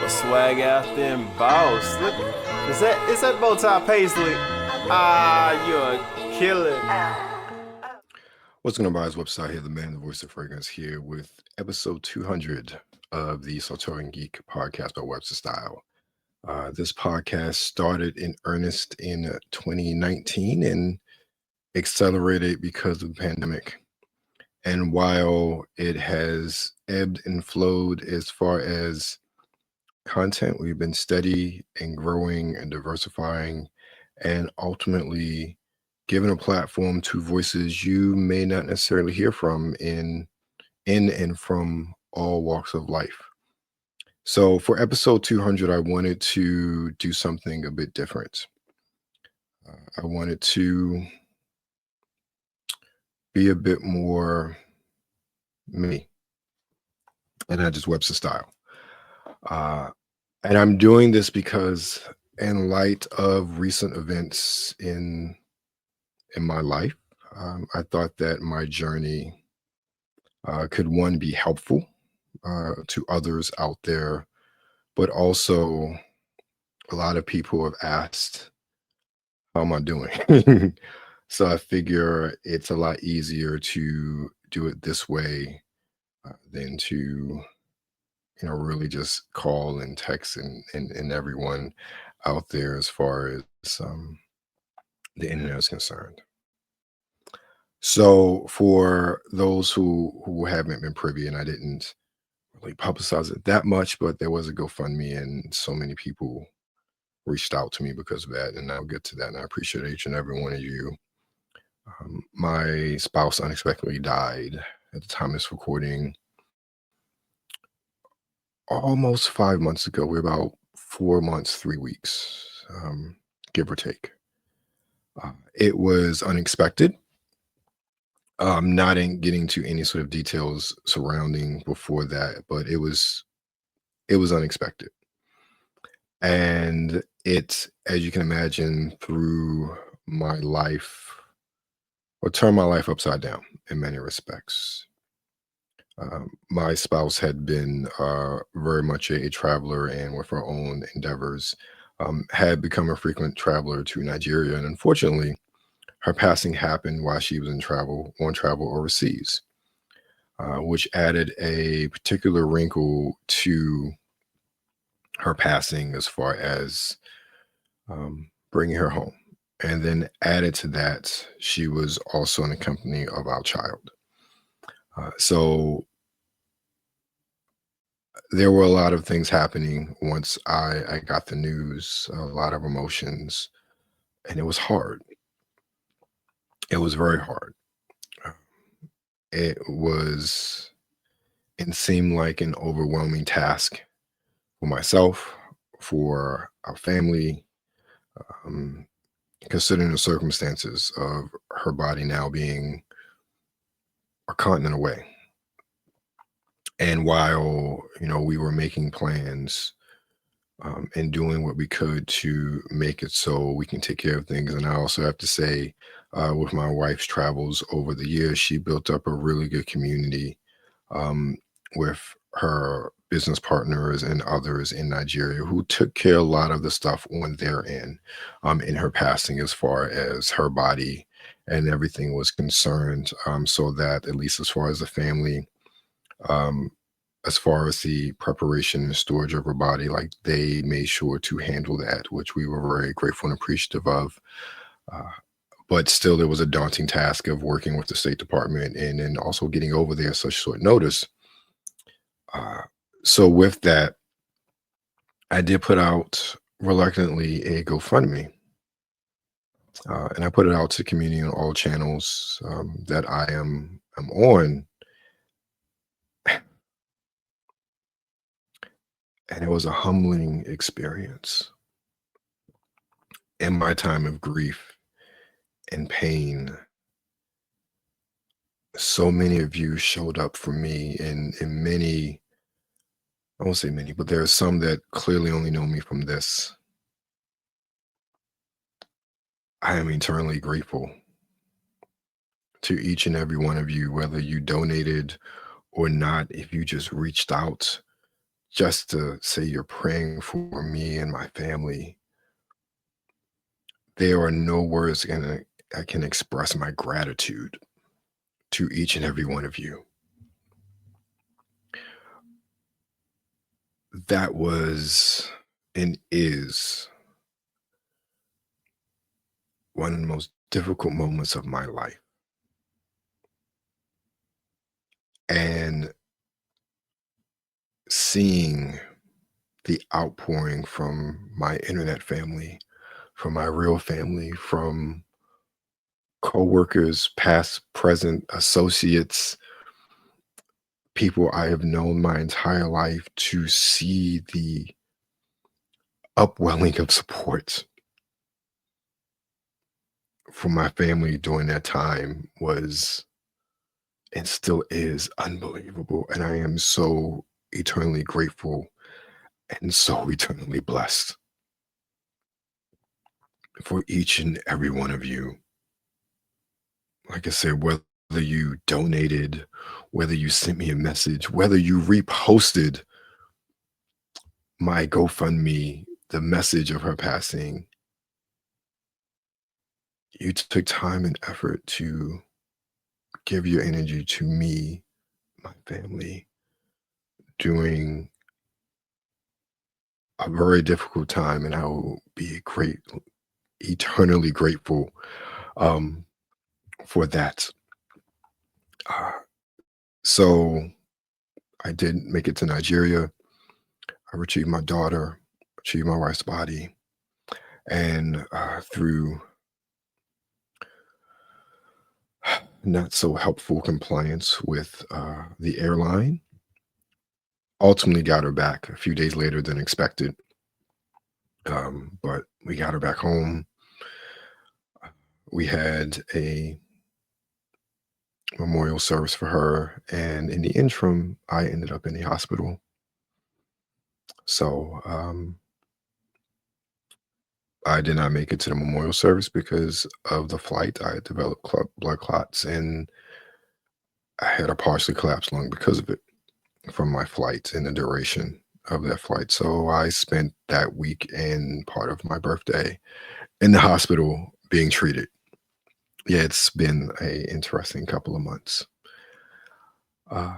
Swag out there and boss. Look, is that bow tie paisley? Ah, you're a killer. What's going on, guys? Website here, the man, the voice of fragrance, here with episode 200 of the Sartorial Geek podcast by Webster Style. This podcast started in earnest in 2019 and accelerated because of the pandemic. And while it has ebbed and flowed as far as content, we've been steady and growing and diversifying and ultimately giving a platform to voices you may not necessarily hear from in and from all walks of life. So for episode 200, I wanted to do something a bit different. I wanted to be a bit more me and not just Webster style. And I'm doing this because in light of recent events in my life, I thought that my journey could one be helpful to others out there, but also a lot of people have asked, "How am I doing?" So I figure it's a lot easier to do it this way than to really just call and text and everyone out there as far as the internet is concerned. So for those who haven't been privy, and I didn't really publicize it that much, but there was a GoFundMe, and so many people reached out to me because of that, and I'll get to that. And I appreciate each and every one of you. My spouse unexpectedly died at the time of this recording almost 5 months ago. We're about 4 months, 3 weeks, give or take. It was unexpected. Not in getting to any sort of details surrounding before that, but it was unexpected. And it, as you can imagine, threw my life or turned my life upside down in many respects. My spouse had been very much a traveler, and with her own endeavors, had become a frequent traveler to Nigeria. And unfortunately, her passing happened while she was on travel overseas, which added a particular wrinkle to her passing as far as bringing her home. And then added to that, she was also in the company of our child. So there were a lot of things happening once I got the news, a lot of emotions, and it was hard. It was very hard. Uh, It was, it seemed like an overwhelming task for myself, for our family, um, considering the circumstances of her body now being a continent away. And while, we were making plans and doing what we could to make it so we can take care of things. And I also have to say, with my wife's travels over the years, she built up a really good community um, with her business partners and others in Nigeria who took care of a lot of the stuff on their end in her passing, as far as her body and everything was concerned. So that, at least as far as the family, um, as far as the preparation and storage of her body, like they made sure to handle that, which we were very grateful and appreciative of. Uh, but still, there was a daunting task of working with the State Department and then also getting over there at such short notice. Uh, so, with that, I did put out reluctantly a GoFundMe, and I put it out to community on all channels that I'm on, and it was a humbling experience in my time of grief and pain. So many of you showed up for me, and many, I won't say many, but there are some that clearly only know me from this. I am eternally grateful to each and every one of you, whether you donated or not, if you just reached out just to say you're praying for me and my family, there are no words I can express my gratitude to each and every one of you. That was and is one of the most difficult moments of my life. And seeing the outpouring from my internet family, from my real family, from coworkers, past, present, associates, people I have known my entire life, to see the upwelling of support from my family during that time was and still is unbelievable. And I am so eternally grateful and so eternally blessed for each and every one of you. Like I said, whether you donated, whether you sent me a message, whether you reposted my GoFundMe, the message of her passing, you took time and effort to give your energy to me, my family, during a very difficult time. And I will be eternally grateful um, for that. Uh, so I did make it to Nigeria. I retrieved my daughter, retrieved my wife's body, and through not so helpful compliance with the airline, ultimately got her back a few days later than expected. But we got her back home. We had a memorial service for her, and in the interim, I ended up in the hospital. So I did not make it to the memorial service because of the flight. I had developed blood clots, and I had a partially collapsed lung because of it from my flight and the duration of that flight. So I spent that week and part of my birthday in the hospital being treated. Yeah, it's been a interesting couple of months. Uh,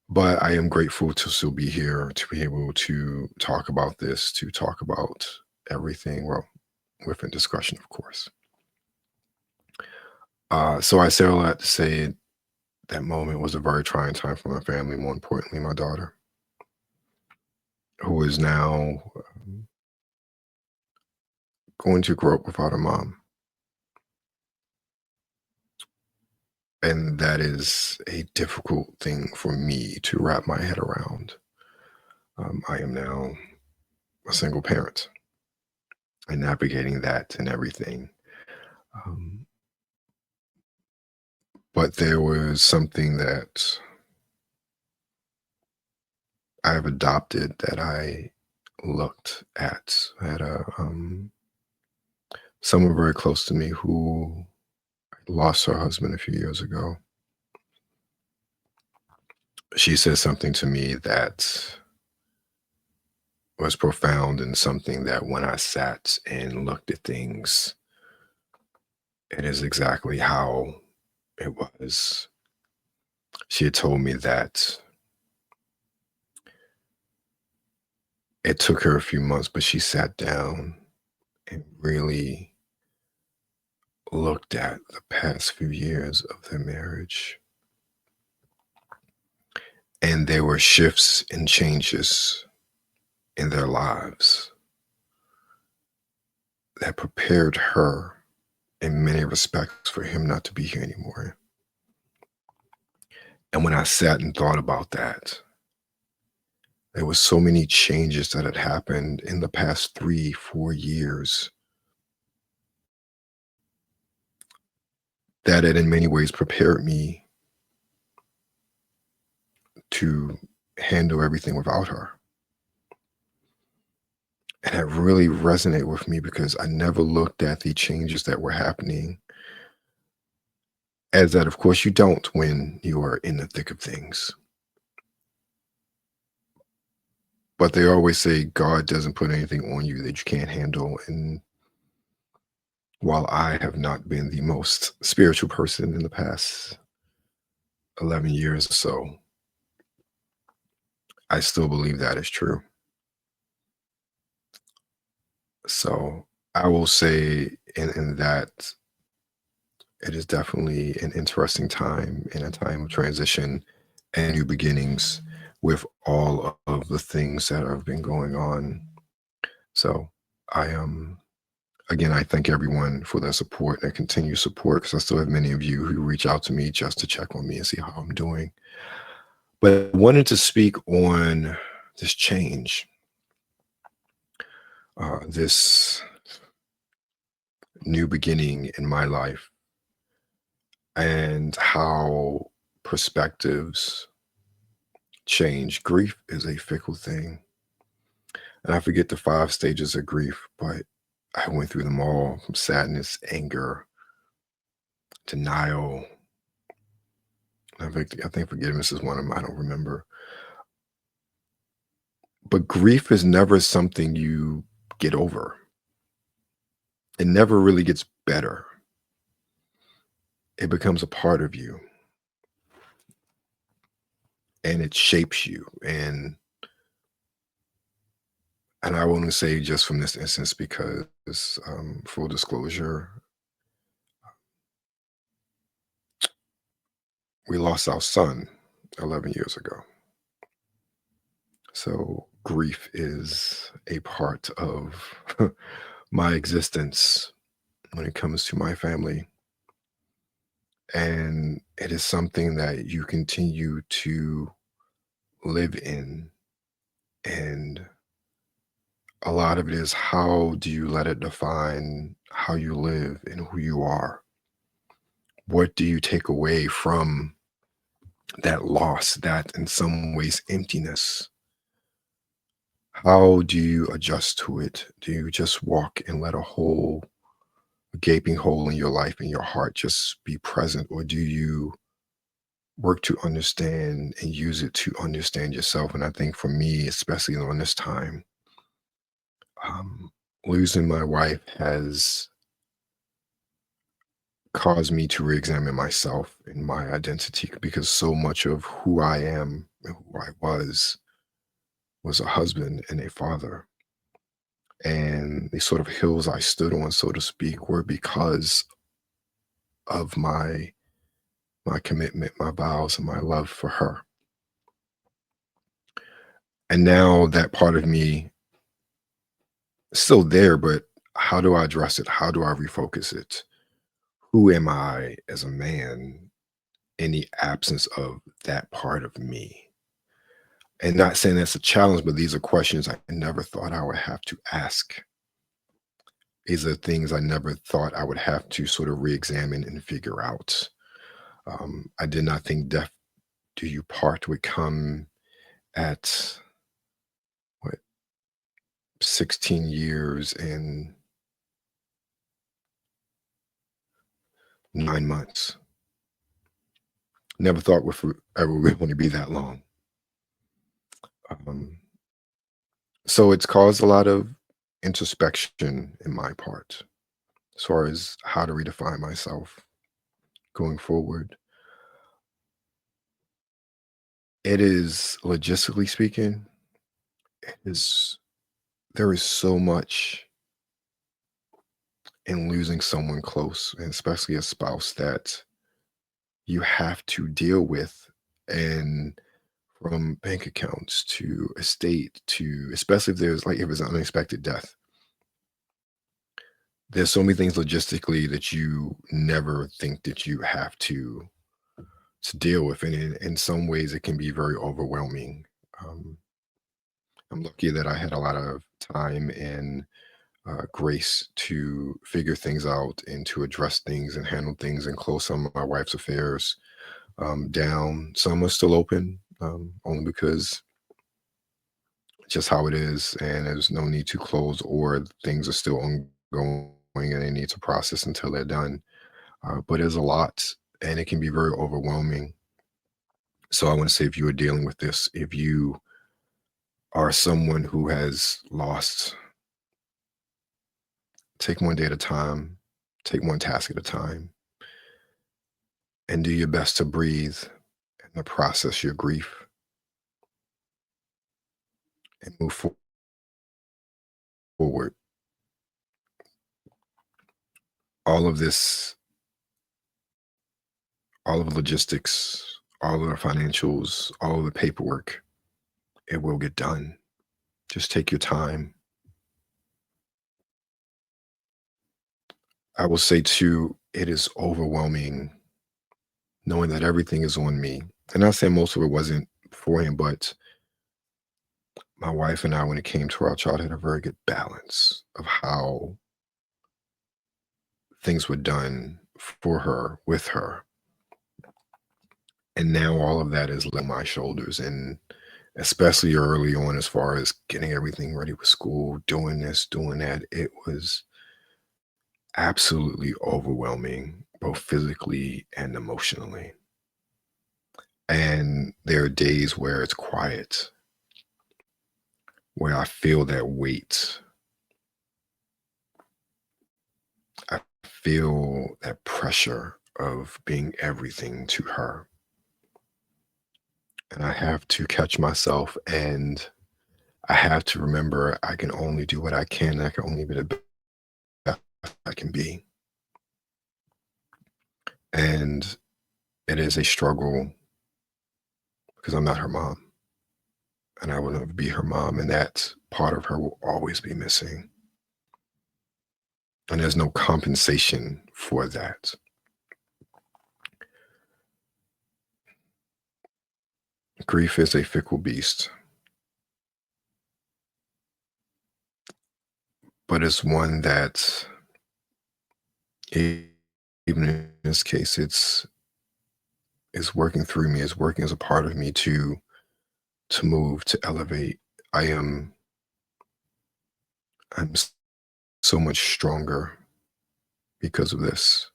but I am grateful to still be here, to be able to talk about this, to talk about everything. Well, within discussion, of course. So I say all that to say that moment was a very trying time for my family. More importantly, my daughter, who is now going to grow up without a mom. And that is a difficult thing for me to wrap my head around. I am now a single parent and navigating that and everything. Um, but there was something that I have adopted that I looked at someone very close to me who lost her husband a few years ago. She said something to me that was profound, and something that when I sat and looked at things, it is exactly how it was. She had told me that it took her a few months, but she sat down and really looked at the past few years of their marriage. And there were shifts and changes in their lives that prepared her in many respects for him not to be here anymore. And when I sat and thought about that, there was so many changes that had happened in the past 3, 4 years that it in many ways prepared me to handle everything without her. And it really resonated with me because I never looked at the changes that were happening as that. Of course, you don't when you are in the thick of things. But they always say God doesn't put anything on you that you can't handle. And while I have not been the most spiritual person in the past 11 years or so, I still believe that is true. So I will say in that it is definitely an interesting time and a time of transition and new beginnings with all of the things that have been going on. So I again, I thank everyone for their support and their continued support because I still have many of you who reach out to me just to check on me and see how I'm doing. But I wanted to speak on this change, this new beginning in my life, and how perspectives change. Grief is a fickle thing. And I forget the 5 stages of grief, but I went through them all from sadness, anger, denial. I think forgiveness is one of them. I don't remember. But grief is never something you get over. It never really gets better. It becomes a part of you and it shapes you. And I want to say just from this instance because full disclosure, we lost our son 11 years ago. So grief is a part of my existence when it comes to my family. And it is something that you continue to live in. And a lot of it is how do you let it define how you live and who you are? What do you take away from that loss, that in some ways emptiness? How do you adjust to it? Do you just walk and let a gaping hole in your life and your heart just be present? Or do you work to understand and use it to understand yourself? And I think for me, especially on this time, um, losing my wife has caused me to re-examine myself and my identity because so much of who I am and who I was a husband and a father. And the sort of hills I stood on, so to speak, were because of my commitment, my vows, and my love for her. And now that part of me is still there, but how do I address it? How do I refocus it? Who am I as a man in the absence of that part of me? And not saying that's a challenge, but these are questions I never thought I would have to ask. These are things I never thought I would have to sort of re-examine and figure out. I did not think death do you part would come at what 16 years and 9 months. Never thought would ever would want to be that long. Um, so it's caused a lot of introspection in my part as far as how to redefine myself going forward. It is logistically speaking, it is there is so much in losing someone close, and especially a spouse that you have to deal with. And from bank accounts to estate to especially if it's an unexpected death. There's so many things logistically that you never think that you have to deal with. And in some ways it can be very overwhelming. Um, I'm lucky that I had a lot of time and grace to figure things out and to address things and handle things and close some of my wife's affairs down. Some are still open, only because just how it is, and there's no need to close, or things are still ongoing and they need to process until they're done. But there's a lot, and it can be very overwhelming. So I want to say, if you are dealing with this, if you or someone who has lost, take one day at a time, take one task at a time, and do your best to breathe and to process your grief and move forward. All of this, all of the logistics, all of the financials, all of the paperwork, it will get done. Just take your time. I will say too, it is overwhelming knowing that everything is on me. And I say most of it wasn't for him, but my wife and I, when it came to our child, had a very good balance of how things were done for her, with her. And now all of that is on my shoulders. And especially early on, as far as getting everything ready for school, doing this, doing that, it was absolutely overwhelming, both physically and emotionally. And there are days where it's quiet, where I feel that weight. I feel that pressure of being everything to her. And I have to catch myself, and I have to remember I can only do what I can. I can only be the best I can be. And it is a struggle because I'm not her mom, and I will never be her mom. And that part of her will always be missing. And there's no compensation for that. Grief is a fickle beast, but it's one that, e- even in this case, it's working through me. It's working as a part of me to move, to elevate. I am I'm so much stronger because of this.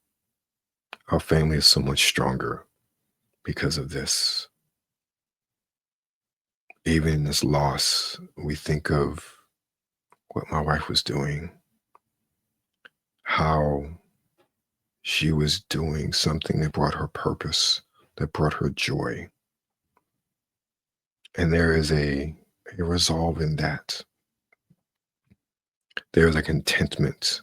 Our family is so much stronger because of this. Even in this loss, we think of what my wife was doing, how she was doing something that brought her purpose, that brought her joy. And there is a resolve in that. There's a contentment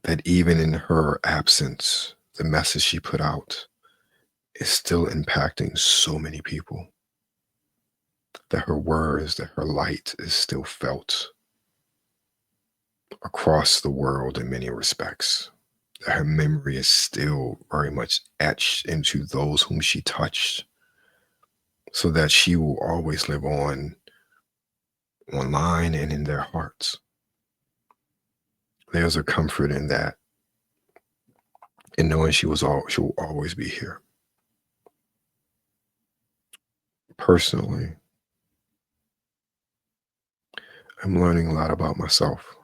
that even in her absence, the message she put out is still impacting so many people. That her words, that her light is still felt across the world in many respects. That her memory is still very much etched into those whom she touched, so that she will always live on online and in their hearts. There's a comfort in that, in knowing she will always be here. Personally, I'm learning a lot about myself.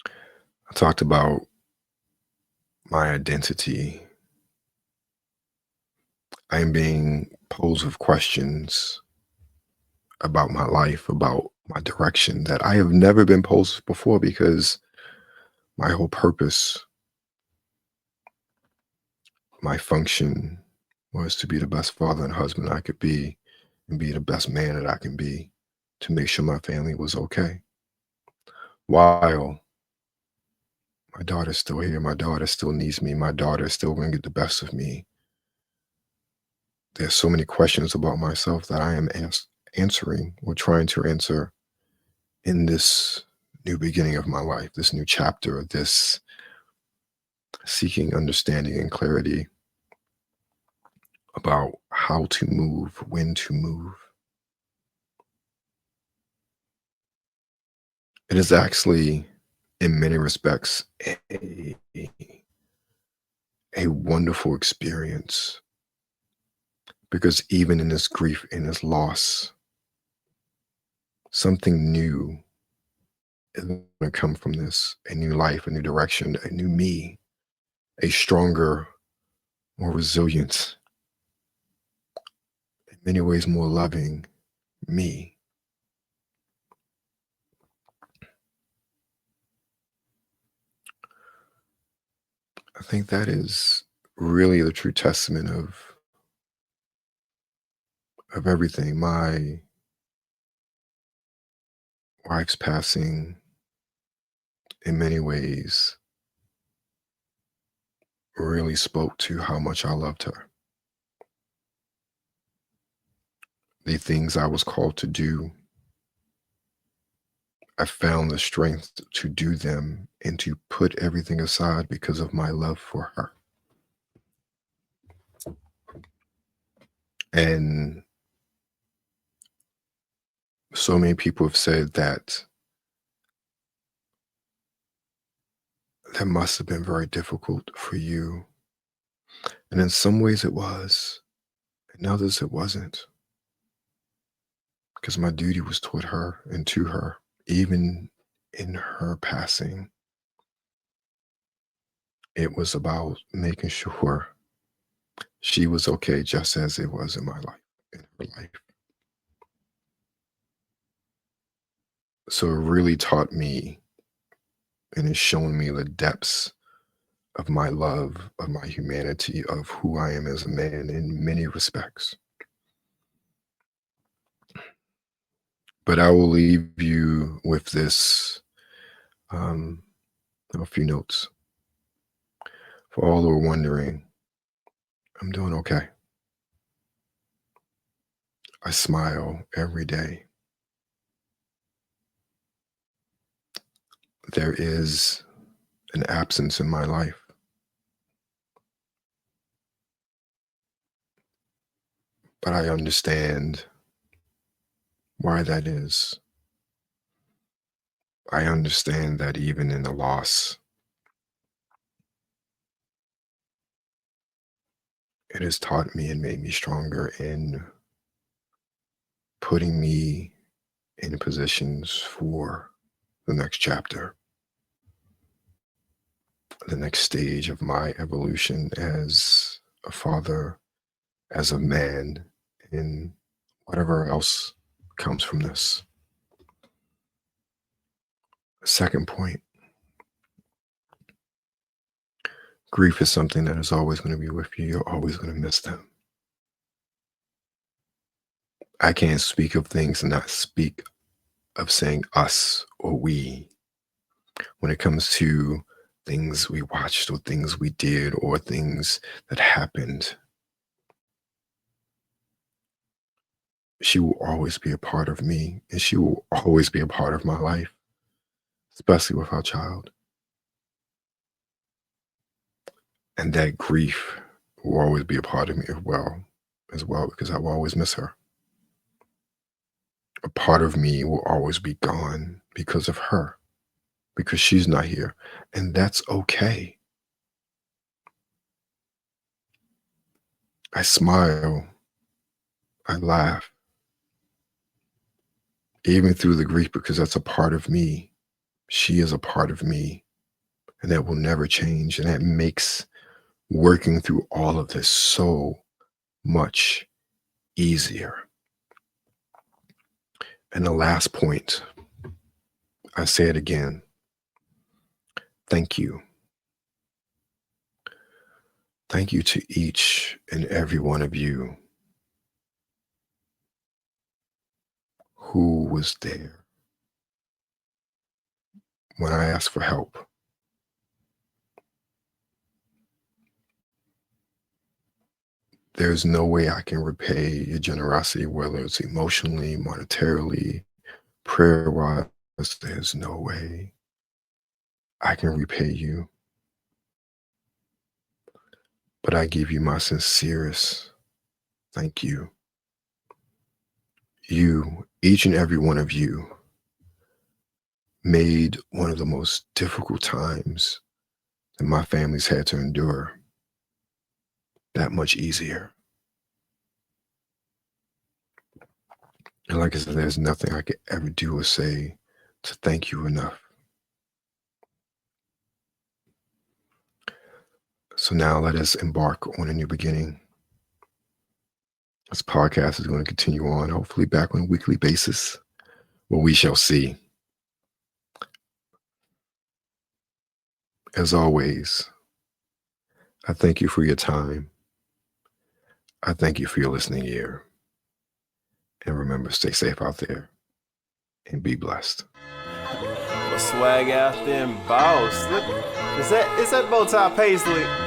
I talked about my identity. I am being posed with questions about my life, about my direction that I have never been posed before, because my whole purpose, my function was to be the best father and husband I could be and be the best man that I can be to make sure my family was okay. While my daughter's still here, my daughter still needs me, my daughter is still going to get the best of me. There's so many questions about myself that I am answering or trying to answer in this new beginning of my life, this new chapter, this seeking understanding and clarity about how to move, when to move. It is actually, in many respects, a wonderful experience, because even in this grief, in this loss, something new is going to come from this, a new life, a new direction, a new me, a stronger, more resilient, many ways more loving me. I think that is really the true testament of everything. My wife's passing in many ways really spoke to how much I loved her. The things I was called to do, I found the strength to do them and to put everything aside because of my love for her. And so many people have said that that must have been very difficult for you. And in some ways it was, in others it wasn't, because my duty was toward her and to her, even in her passing. It was about making sure she was okay just as it was in my life, in her life. So it really taught me and it's shown me the depths of my love, of my humanity, of who I am as a man in many respects. But I will leave you with this um, a few notes. For all who are wondering, I'm doing okay. I smile every day. There is an absence in my life, but I understand why that is. I understand that even in the loss, it has taught me and made me stronger in putting me in positions for the next chapter, the next stage of my evolution as a father, as a man, and whatever else comes from this. Second point, grief is something that is always going to be with you. You're always going to miss them. I can't speak of things and not speak of saying us or we when it comes to things we watched or things we did or things that happened. She will always be a part of me and she will always be a part of my life, especially with our child. And that grief will always be a part of me as well, because I will always miss her. A part of me will always be gone because of her, because she's not here. And that's okay. I smile, I laugh, even through the grief, because that's a part of me. She is a part of me, and that will never change. And that makes working through all of this so much easier. And the last point, I say it again, thank you. Thank you to each and every one of you who was there when I asked for help. There's no way I can repay your generosity, whether it's emotionally, monetarily, prayer wise. There's no way I can repay you. But I give you my sincerest thank you. You, each and every one of you, made one of the most difficult times that my family's had to endure that much easier. And like I said, there's nothing I could ever do or say to thank you enough. So now let us embark on a new beginning. This podcast is going to continue on, hopefully back on a weekly basis. Well, we shall see. As always, I thank you for your time. I thank you for your listening ear. And remember, stay safe out there and be blessed. Well, swag out them boss. Look, is that bow tie paisley?